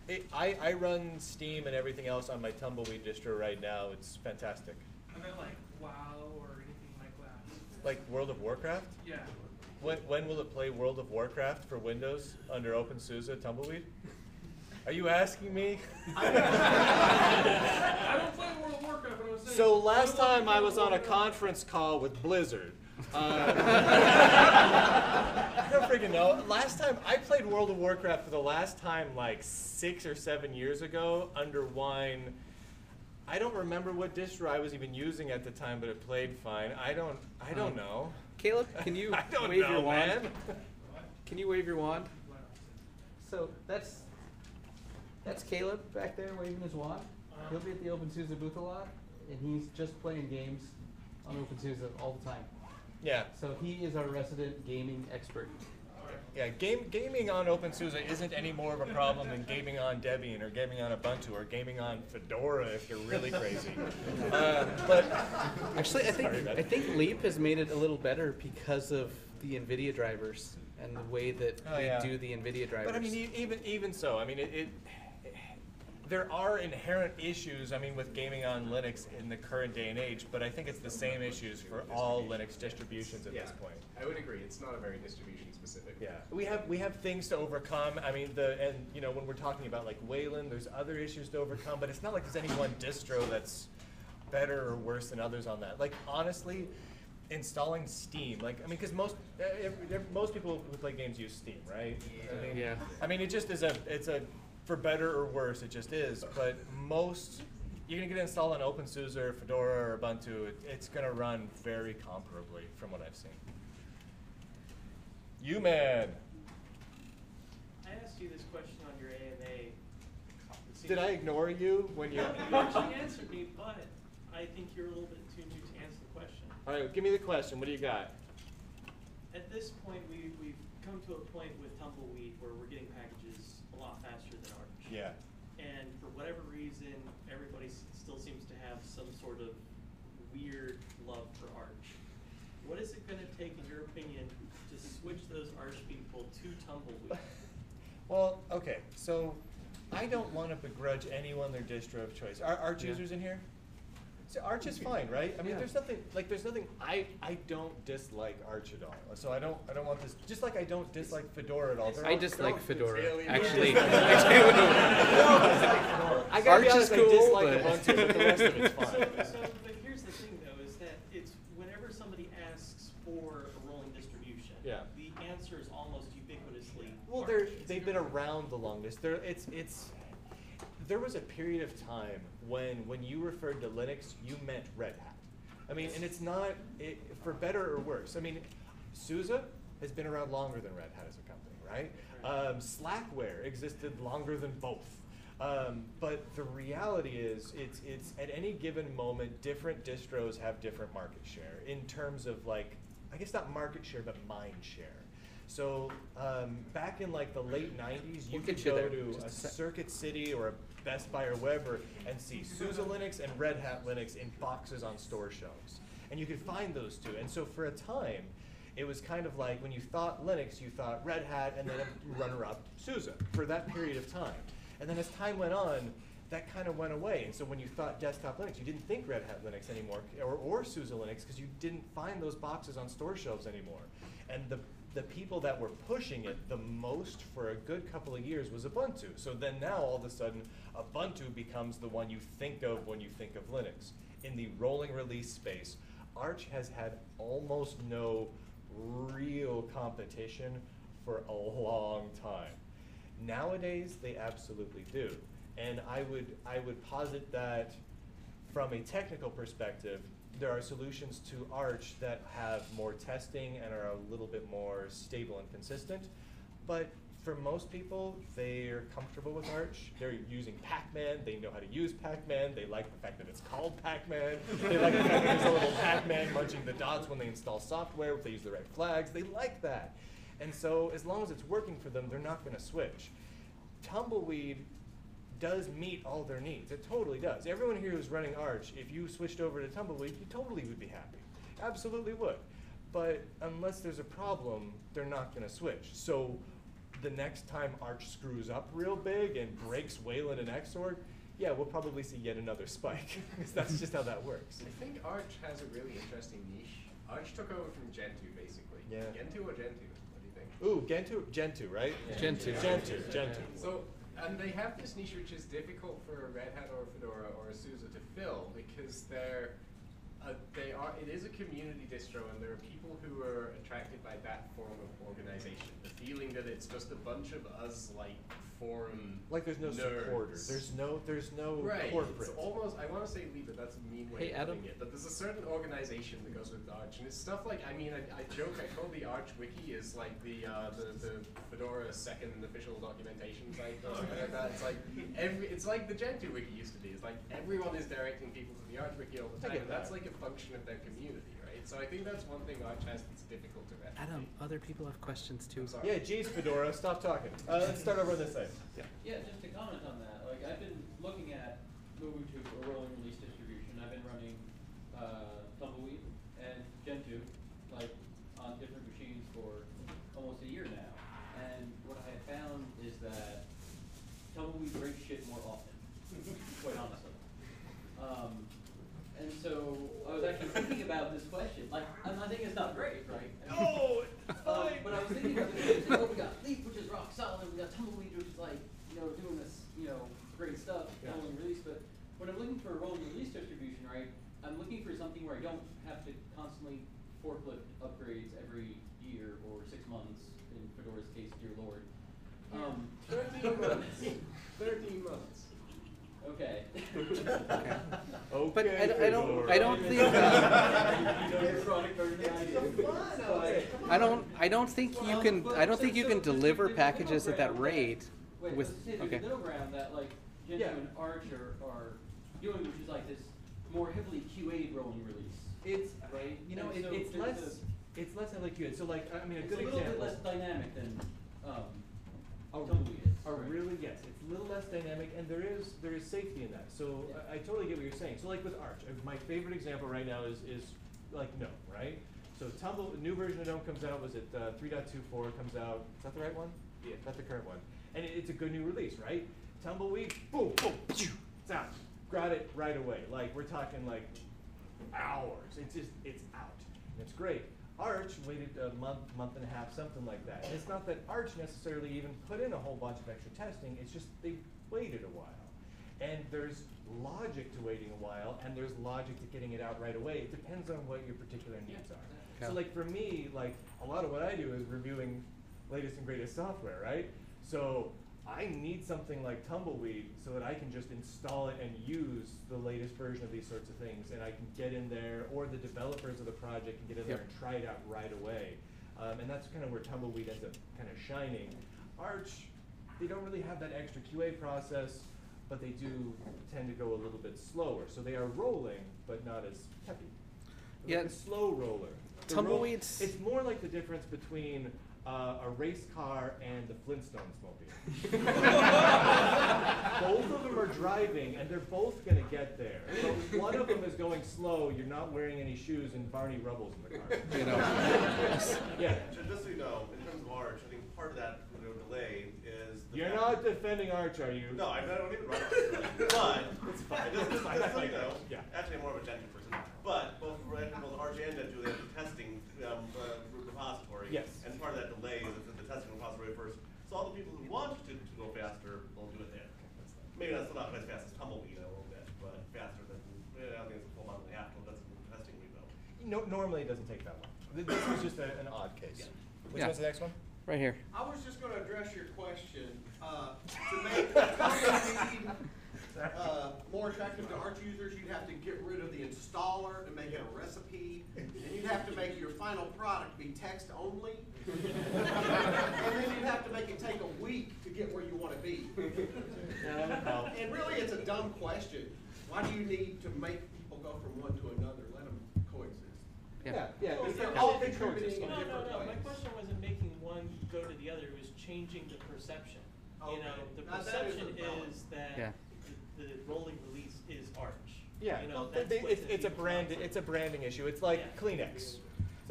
Gaming I run Steam and everything else on my Tumbleweed distro right now. It's fantastic. I meant like WoW or anything like that. Like World of Warcraft? Yeah. When will it play World of Warcraft for Windows under openSUSE Tumbleweed? Are you asking me? I don't play World of Warcraft, but I was saying. So last I time I was on a Warcraft. conference call with Blizzard. I don't freaking know. Last time I played World of Warcraft for the last time like 6 or 7 years ago under Wine. I don't remember what distro I was even using at the time, but it played fine. I don't know. Caleb, can you I don't wave know, your wand? man. Can you wave your wand? So that's Caleb back there waving his wand. He'll be at the openSUSE booth a lot, and he's just playing games on openSUSE all the time. Yeah. So he is our resident gaming expert. Yeah, gaming on openSUSE isn't any more of a problem than gaming on Debian or gaming on Ubuntu or gaming on Fedora if you're really crazy. But Actually, Sorry, man. I think Leap has made it a little better because of the NVIDIA drivers and the way that Oh, we yeah. do the NVIDIA drivers. But I mean, even so, I mean, there are inherent issues, I mean, with gaming on Linux in the current day and age, but I think it's the same issues for all Linux distributions at Yeah, this point. I would agree. It's not a very distribution specific. Yeah, we have things to overcome. I mean, when we're talking about like Wayland, there's other issues to overcome, but it's not like there's any one distro that's better or worse than others on that. Like honestly, installing Steam, like I mean, because most people who play games use Steam, right? I mean, Yeah. I mean, it just is it's a for better or worse, it just is. But most you're gonna get it installed on openSUSE or Fedora or Ubuntu. It's gonna run very comparably from what I've seen. You man. I asked you this question on your AMA. Did I ignore you when you? No, you actually answered me, but I think you're a little bit too new to answer the question. All right, give me the question. What do you got? At this point, we've come to a point with Tumbleweed where we're getting packages a lot faster than Arch. Yeah. And for whatever reason, everybody still seems to have some sort of weird love for Arch. What is it going to take, in your opinion, to switch those Arch people to Tumbleweed? Well, okay. So I don't want to begrudge anyone their distro of choice. Are Arch Yeah. users in here? So Arch is fine, right? I mean, Yeah. there's nothing. I don't dislike Arch at all. So I don't want this. Just like I don't dislike Fedora at all. They're I all- dislike they're all- Fedora, You actually. dislike Fedora. I gotta Arch be is honest, cool, I dislike but- Ubuntu, but the rest of it's fine. But here's the thing, though, is that it's whenever somebody asks for a rolling distribution, Yeah. the answer is almost ubiquitously. Well, Arch. they've been around the longest. There was a period of time when you referred to Linux, you meant Red Hat. I mean, and it's not for better or worse. I mean, SUSE has been around longer than Red Hat as a company, right? Slackware existed longer than both. But the reality is, it's at any given moment, different distros have different market share in terms of like, I guess not market share, but mind share. So back in like the late 90s, you We'll could get you go there. to Just a a sec. Circuit City or a Best Buy or wherever and see SUSE Linux and Red Hat Linux in boxes on store shelves. And you could find those two. And so for a time, it was kind of like when you thought Linux, you thought Red Hat, and then a runner-up SUSE for that period of time. And then as time went on, that kind of went away. And so when you thought desktop Linux, you didn't think Red Hat Linux anymore, or SUSE Linux, because you didn't find those boxes on store shelves anymore. And the people that were pushing it the most for a good couple of years was Ubuntu. So then now all of a sudden, Ubuntu becomes the one you think of when you think of Linux. In the rolling release space, Arch has had almost no real competition for a long time. Nowadays, they absolutely do. And I would posit that from a technical perspective, there are solutions to Arch that have more testing and are a little bit more stable and consistent. But for most people, they're comfortable with Arch. They're using Pac-Man. They know how to use Pac-Man. They like the fact that it's called Pac-Man. They like the fact that there's a little Pac-Man munching the dots when they install software, if they use the right flags. They like that. And so as long as it's working for them, they're not going to switch. Tumbleweed does meet all their needs. It totally does. Everyone here who's running Arch, if you switched over to Tumbleweed, you totally would be happy. Absolutely would. But unless there's a problem, they're not going to switch. So the next time Arch screws up real big and breaks Wayland and Xorg, yeah, we'll probably see yet another spike. Because that's just how that works. I think Arch has a really interesting niche. Arch took over from Gentoo, basically. Yeah. Gentoo or Gentoo? What do you think? Ooh, Gentoo, right? Yeah. Gentoo. So, and they have this niche which is difficult for a Red Hat or a Fedora or a SUSE to fill because it is a community distro, and there are people who are attracted by that form of organization. The feeling that it's just a bunch of us, like forum Like there's no nerds. supporters. There's no Right. corporate. It's almost, I want to say leave, but that's a mean way Hey, of Adam. putting it. But there's a certain organization that goes with Arch, and it's stuff like, I joke, I call the Arch Wiki is like the Fedora second official documentation site or something like that. It's like it's like the Gentoo Wiki used to be. It's like everyone is directing people to the Arch Wiki all the I time, get and that's that. like a function of their community, right? So I think that's one thing Arch has that's difficult to replicate. Adam, other people have questions too. I'm sorry. Yeah, geez, Fedora, stop talking. Let's start over on this side. Yeah, just to comment on that, like I've been looking at moving to a rolling release distribution. I've been running Tumbleweed and Gentoo, like on different machines for almost a year now. And what I have found is that Tumbleweed breaks shit more often, quite honestly. And so I was actually thinking about this question. Like, I'm not saying it's not great, right? No, it's fine. But I was thinking about this. Oh, we got Leaf, which is rock solid. We got Tumbleweed, which is like, doing this, great stuff, Yeah. rolling release. But when I'm looking for a rolling release distribution, right, I'm looking for something where I don't have to constantly forklift upgrades every year or 6 months. In Fedora's case, dear Lord. 13 months. 13 months. Okay. Okay, But I Fedora. don't think I don't think you can deliver packages at that rate Wait, with let's say there's okay. a middle ground that like Gentoo Yeah. and Arch are doing, which is like this more heavily QA'd rolling release. It's Right? You know, And so it's there's less heavily QA. So like I mean, a It's good a little example. bit less dynamic than A- Tumbleweed is. A right? really, yes, it's a little less dynamic, and there is safety in that. So Yeah. I totally get what you're saying. So like with Arch, my favorite example right now is like GNOME, right? So a new version of GNOME comes out. Was it 3.24 comes out? Is that the right one? Yeah. That's the current one, and it's a good new release, right? Tumbleweed, boom, boom, it's out. Got it right away. Like we're talking like hours. It's out. And it's great. Arch waited a month and a half, something like that. And it's not that Arch necessarily even put in a whole bunch of extra testing, it's just they waited a while. And there's logic to waiting a while, and there's logic to getting it out right away. It depends on what your particular needs are. Yeah. So like for me, like a lot of what I do is reviewing latest and greatest software, right? So I need something like Tumbleweed so that I can just install it and use the latest version of these sorts of things, and I can get in there, or the developers of the project can get in there Yep. and try it out right away. And that's kind of where Tumbleweed ends up kind of shining. Arch, they don't really have that extra QA process, but they do tend to go a little bit slower. So they are rolling, but not as heavy. They're Yeah. like a slow roller. Tumbleweeds. It's more like the difference between a race car and the Flintstones mobile. Both of them are driving, and they're both going to get there. But one of them is going slow. You're not wearing any shoes, and Barney Rubble's in the car. You know. Yeah. Just so you know, in terms of Arch, I think part of that delay is the You're fact not defending Arch, are you? No, I don't even run Arch, but It's fine. just so you know, Yeah. actually I'm more of a Gentoo person. But both Arch and Gentoo, they have the testing repository. Yes. And part of that delay is the testing repository first. So all the people who want to go faster will do it there. Maybe that's still not as fast as Tumbleweed a little bit, but faster than, I don't think it's a full month and a half till that's the testing rebuild. No, normally it doesn't take that long. This was just an odd case. Yeah. Which one's the next one? Right here. I was just going to address your question. To make Tumbleweed more attractive to Arch users, you'd have to get rid of the installer and make it a recipe. And you'd have to make your final product be text only. And then you'd have to make it take a week to get where you want to be. And really, it's a dumb question. Why do you need to make people go from one to another? Let them coexist. Yeah. Because they're Yeah. all contributing in No, different no, no. ways. My question wasn't making one go to the other. It was changing the perception. You know, the Now, that is perception a valid- is that Yeah. the rolling release is Arch. Yeah, You know, well, that's what it's a people brand. want. It's a branding issue. It's like Yeah. Kleenex. It's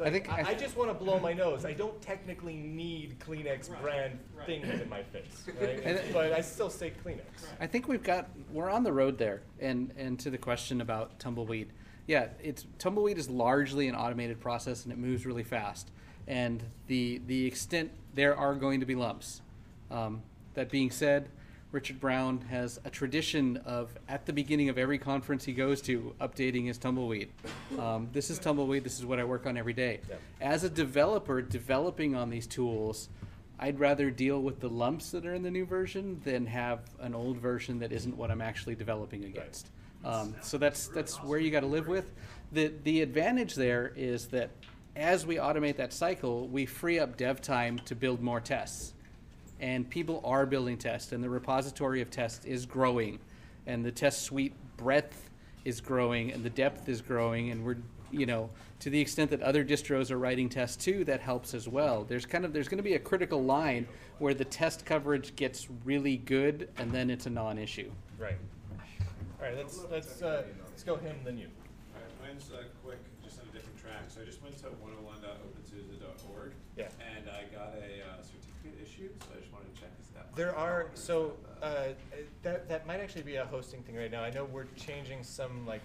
I like, think- I just want to blow my nose. I don't technically need Kleenex Right, brand right. things in my face, right? And- But I still say Kleenex. I think we're on the road there. And to the question about Tumbleweed, yeah, Tumbleweed is largely an automated process and it moves really fast. And the extent there are going to be lumps. That being said, Richard Brown has a tradition of, at the beginning of every conference he goes to, updating his Tumbleweed. This is Tumbleweed, this is what I work on every day. Yeah. As a developer developing on these tools, I'd rather deal with the lumps that are in the new version than have an old version that isn't what I'm actually developing against. So that's where you got to live with. The advantage there is that as we automate that cycle, we free up dev time to build more tests. And people are building tests, and the repository of tests is growing, and the test suite breadth is growing, and the depth is growing, and we're, to the extent that other distros are writing tests too, that helps as well. There's going to be a critical line where the test coverage gets really good, and then it's a non-issue. Right. All right. Let's go him then you. All right, mine's quick, just on a different track. So I just went to 101.opensuse.org. Yeah. And I got a certificate issued, so I just wanted to check this out. There are that might actually be a hosting thing right now. I know we're changing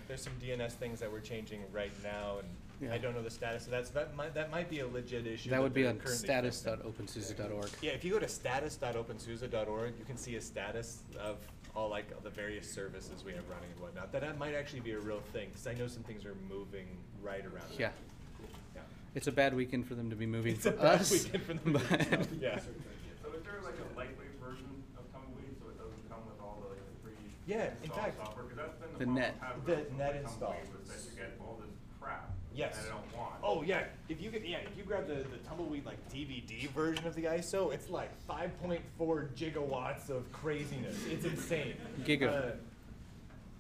there's some DNS things that we're changing right now, and Yeah. I don't know the status of that. So that might be a legit issue. That would be they're on currently fixing. status.opensuse.org. Yeah, if you go to status.opensuse.org, you can see a status of all the various services we have running and whatnot. That might actually be a real thing, because I know some things are moving right around. Yeah. Yeah. It's a bad weekend for them to be moving It's for a bad us. weekend for them to but- be moving. Yeah. So is there like a lightweight version of Tumbleweed so it doesn't come with all the free Yeah, in install fact, software? Because that's been the the net. problem The I've had with net Tumbleweed install. was that you get all this crap Yes. that I don't want. Oh yeah, if you grab the Tumbleweed DVD version of the ISO, it's like 5.4 gigawatts of craziness. It's insane. Giga.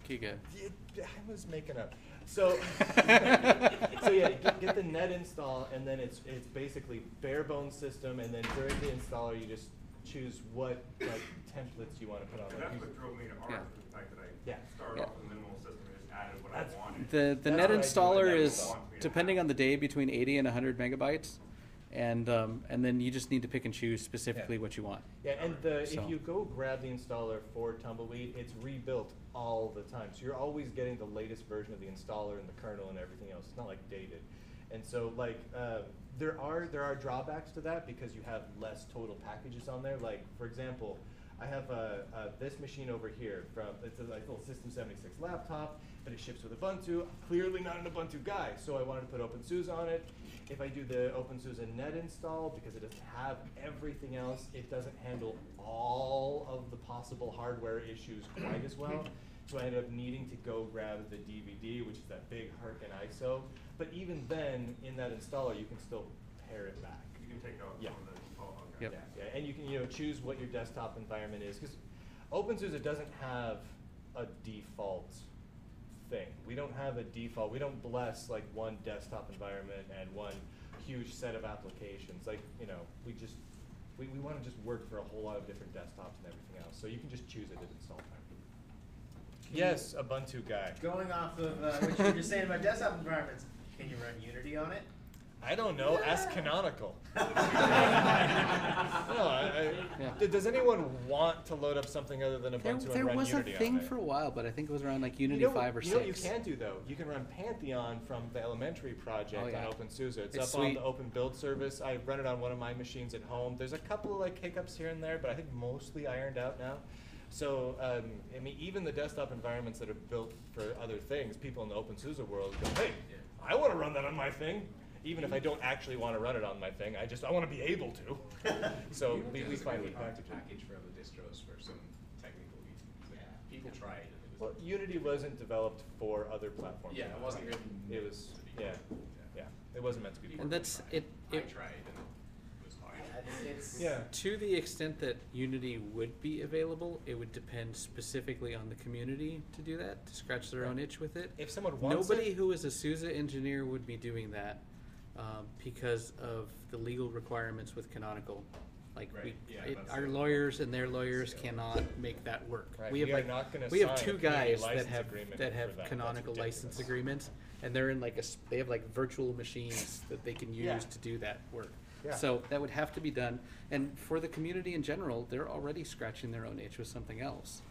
I was making up. So yeah, get the net install, and then it's basically bare bones system, and then during the installer you just choose what templates you want to put on. And that's what drove me to Arch, Yeah. the fact that I Yeah. started off with a minimal system and just added what That's- I wanted. The That's net what I do installer with that is, install. depending on the day, between 80 and 100 megabytes. And then you just need to pick and choose specifically Yeah. what you want. Yeah, and So- if you go grab the installer for Tumbleweed, it's rebuilt all the time. So you're always getting the latest version of the installer and the kernel and everything else. It's not like dated. And so there are drawbacks to that because you have less total packages on there. Like for example, I have this machine over here it's a little System 76 laptop, but it ships with Ubuntu. I'm clearly not an Ubuntu guy, so I wanted to put openSUSE on it. If I do the openSUSE net install, because it doesn't have everything else, it doesn't handle all of the possible hardware issues quite as well. So I ended up needing to go grab the DVD, which is that big Harkin ISO. But even then, in that installer, you can still pare it back. You can take out Yeah. some of the default. Okay. Yep. Yeah, and you can choose what your desktop environment is, because openSUSE doesn't have a default thing. We don't have a default. We don't bless like one desktop environment and one huge set of applications. Like, you know, we want to just work for a whole lot of different desktops and everything else. So you can just choose it as install type. Yes, Ubuntu guy. Going off of what you were just saying about desktop environments, can you run Unity on it? I don't know. Ask Canonical. Does anyone want to load up something other than Ubuntu There and run was Unity a thing on it? for a while, but I think it was around like Unity 5 or 6. You know what you can do though? You can run Pantheon from the elementary project Oh, yeah. on openSUSE. It's It's up sweet. on the Open Build service. I run it on one of my machines at home. There's a couple of like hiccups here and there, but I think mostly ironed out now. So, I mean, even the desktop environments that are built for other things, people in the openSUSE world go, hey, I want to run that on my thing. Even if I don't actually want to run it on my thing, I want to be able to. So we find we hard to package for other distros for some technical reasons. Like, people tried. And it was Well, Unity wasn't developed for other platforms. Yeah, it wasn't written It was, yeah, it wasn't meant to be. And that's it. I tried and it was hard. Yeah. To the extent that Unity would be available, it would depend specifically on the community to do that, to scratch their own itch with it. If someone wants Nobody it, who is a SUSE engineer would be doing that because of the legal requirements with Canonical. Like Right, yeah, that's our the- lawyers and their lawyers cannot make that work. Right, We have we are like not gonna we have sign a 2 community guys that license have agreement for have that. That's Canonical ridiculous. license agreements, and they're in like they have like virtual machines that they can use Yeah. to do that work. Yeah. So that would have to be done. And for the community in general, they're already scratching their own itch with something else.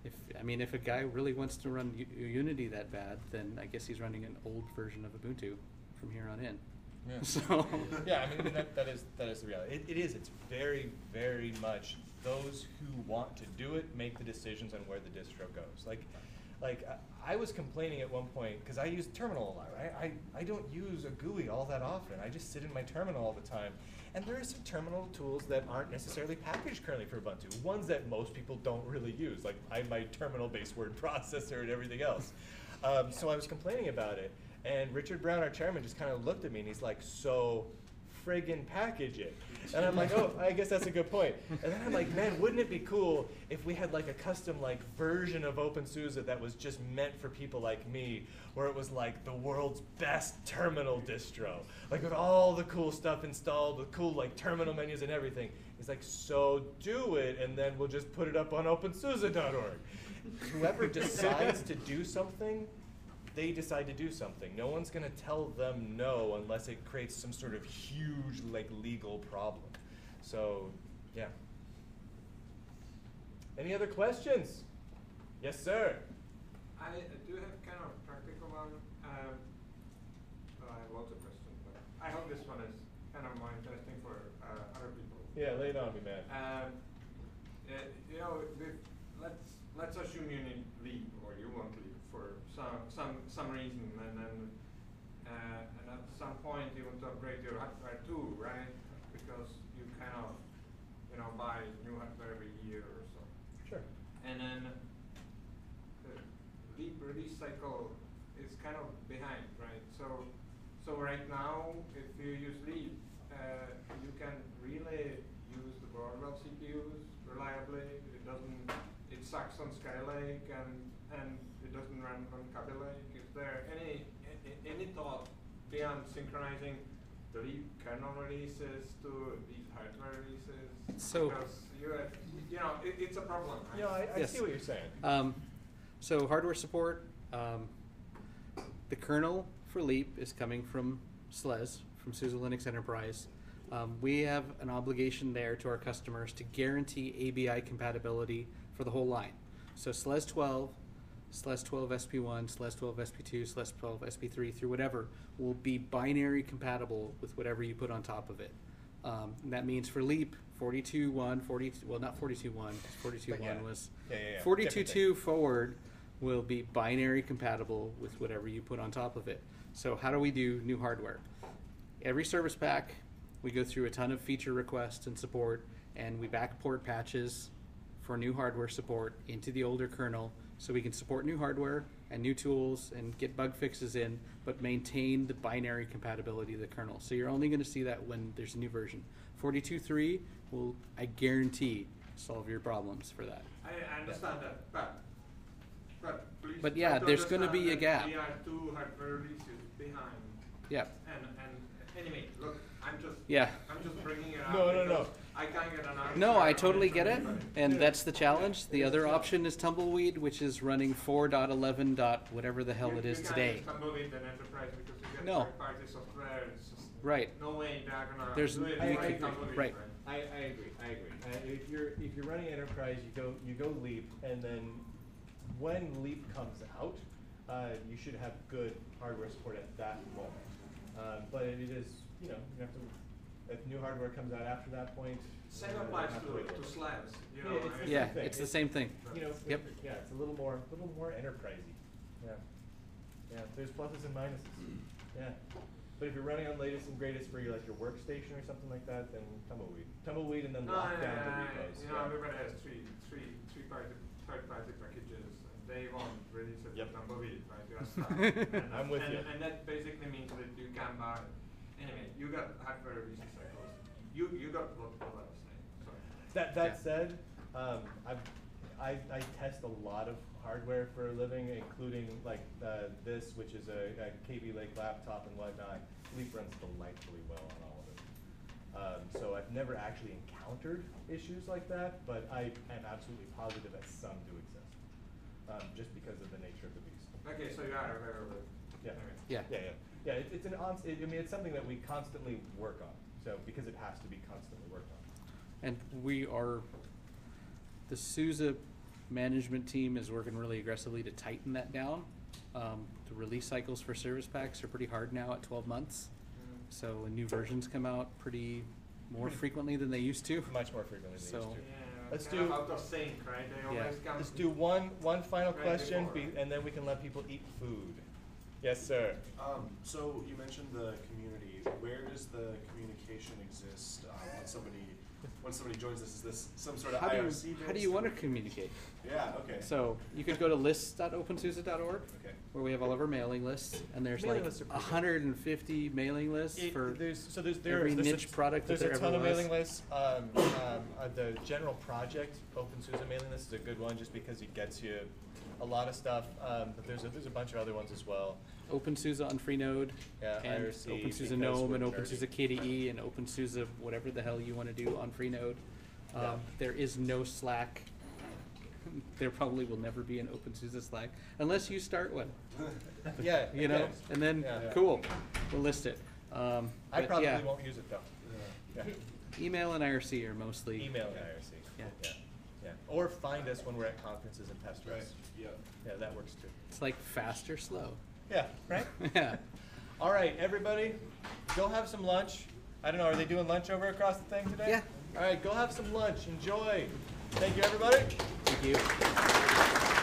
If a guy really wants to run Unity that bad, then I guess he's running an old version of Ubuntu from here on in. Yeah. So yeah, I mean that is the reality. It's very, very much those who want to do it make the decisions on where the distro goes. Like I was complaining at one point because I use terminal a lot, right? I don't use a GUI all that often. I just sit in my terminal all the time. And there are some terminal tools that aren't necessarily packaged currently for Ubuntu, ones that most people don't really use, like my terminal-based word processor and everything else. So I was complaining about it, and Richard Brown, our chairman, just kind of looked at me and he's like, so friggin' package it. And I'm like, oh, I guess that's a good point. And then I'm like, man, wouldn't it be cool if we had like a custom like version of openSUSE that was just meant for people like me, where it was like the world's best terminal distro, like with all the cool stuff installed, with cool like terminal menus and everything. He's like, so do it, and then we'll just put it up on openSUSE.org. Whoever decides to do something, they decide to do something. No one's going to tell them no unless it creates some sort of huge like legal problem. So, yeah. Any other questions? Yes, sir. I do have kind of a practical one. I have lots of questions, but I hope this one is kind of more interesting for other people. Yeah, lay it on me, man. Let's assume you need leave or you want leave for some reason, and at some point you want to upgrade your hardware too, right? Because you kind of buy new hardware every year or so. Sure. And then the leap release cycle is kind of behind, right? So right now, if you use leap, you can really use the Broadwell CPUs reliably. It sucks on Skylake and it doesn't run on Kaby Lake. Is there any thought beyond synchronizing the leap kernel releases to these hardware releases? So- because it's a problem. Right? You know, I Yes. see what you're saying. So hardware support, the kernel for Leap is coming from SLES, from SUSE Linux Enterprise. We have an obligation there to our customers to guarantee ABI compatibility for the whole line. So SLES 12, SLES 12 SP1, SLES 12 SP2, SLES 12 SP3 through whatever will be binary compatible with whatever you put on top of it. And that means for Leap, 42.1, not 42.1, 42.1 yeah. was Yeah. 42.2 forward will be binary compatible with whatever you put on top of it. So how do we do new hardware? Every service pack, we go through a ton of feature requests and support, and we backport patches for new hardware support into the older kernel so we can support new hardware and new tools and get bug fixes in, but maintain the binary compatibility of the kernel. So you're only going to see that when there's a new version. 42.3 will, I guarantee, solve your problems for that. I understand that, but But please But try yeah, to there's gonna be a understand that gap. We are 2 hardware releases behind. Yeah. And anyway, look, I'm just bringing it up. No. because I can't get an answer. No, I on totally it get it, from anybody. and that's the challenge. The other option is Tumbleweed, which is running 4.11. Whatever the hell it is You today. can't use Tumbleweed and Enterprise because you get No. third-party software. It's just Right. no way they're gonna There's- do it I like agree. Tumbleweed, Right. I agree. If you're running enterprise, you go Leap, and then when Leap comes out, you should have good hardware support at that moment. But it is, you have to. If new hardware comes out after that point, Same you applies have wait a to little. slabs. Yeah, it's the Yeah, same thing. it's the same thing. Yep. Yeah, it's a little more enterprisey. Yeah. There's pluses and minuses. Yeah. But if you're running on latest and greatest for your workstation or something like that, then Tumbleweed, and then lock down the repos. Everybody has third-party packages. They won't release it Yep. with Tumbleweed, right? You are stuck. I'm with you. And that basically means that you can buy. Anyway, you got hardware release cycles. You got what I was saying. Sorry. That said, I test a lot of hardware for a living, including this, which is a Kiwi Lake laptop and whatnot. Leap runs delightfully well on all of it. So I've never actually encountered issues like that, but I am absolutely positive that some do exist, just because of the nature of the beast. Okay, so you are aware of it. Yeah. Yeah. It's something that we constantly work on. So because it has to be constantly worked on. And the SUSE management team is working really aggressively to tighten that down. The release cycles for service packs are pretty hard now at 12 months. So when new versions come out more frequently than they used to. Much more frequently than they used to. Yeah, Let's kind of do- out of sync, right? They always come. Let's do one final Right question, before. and then we can let people eat food. Yes, sir. So you mentioned the community. Where does the communication exist when somebody joins this? Is this some sort of IRC? How do you want to communicate? Yeah. Okay. So you could go to lists.opensuse.org, Okay. where we have all of our mailing lists, and there's Mailing like lists are pretty good. 150 mailing lists for There's every niche product that There's there a ton ever of was. mailing lists. The general project openSUSE mailing list is a good one, just because it gets you a lot of stuff. But there's a bunch of other ones as well. openSUSE on Freenode, Yeah, and IRC, openSUSE because GNOME, we're and nerdy. openSUSE KDE, and openSUSE whatever the hell you want to do on Freenode. Yeah. There is no Slack. There probably will never be an openSUSE Slack unless you start one. Yeah, You know, and then Yeah. cool, we'll list it. I But probably yeah, won't use it though. Yeah. email and IRC are mostly. Email and IRC. Yeah. Yeah. Or find us when we're at conferences and test Right. runs. Yeah. Yeah, that works too. It's like fast or slow. Yeah, right? Yeah. All right, everybody, go have some lunch. I don't know, are they doing lunch over across the thing today? Yeah. All right, go have some lunch. Enjoy. Thank you, everybody. Thank you.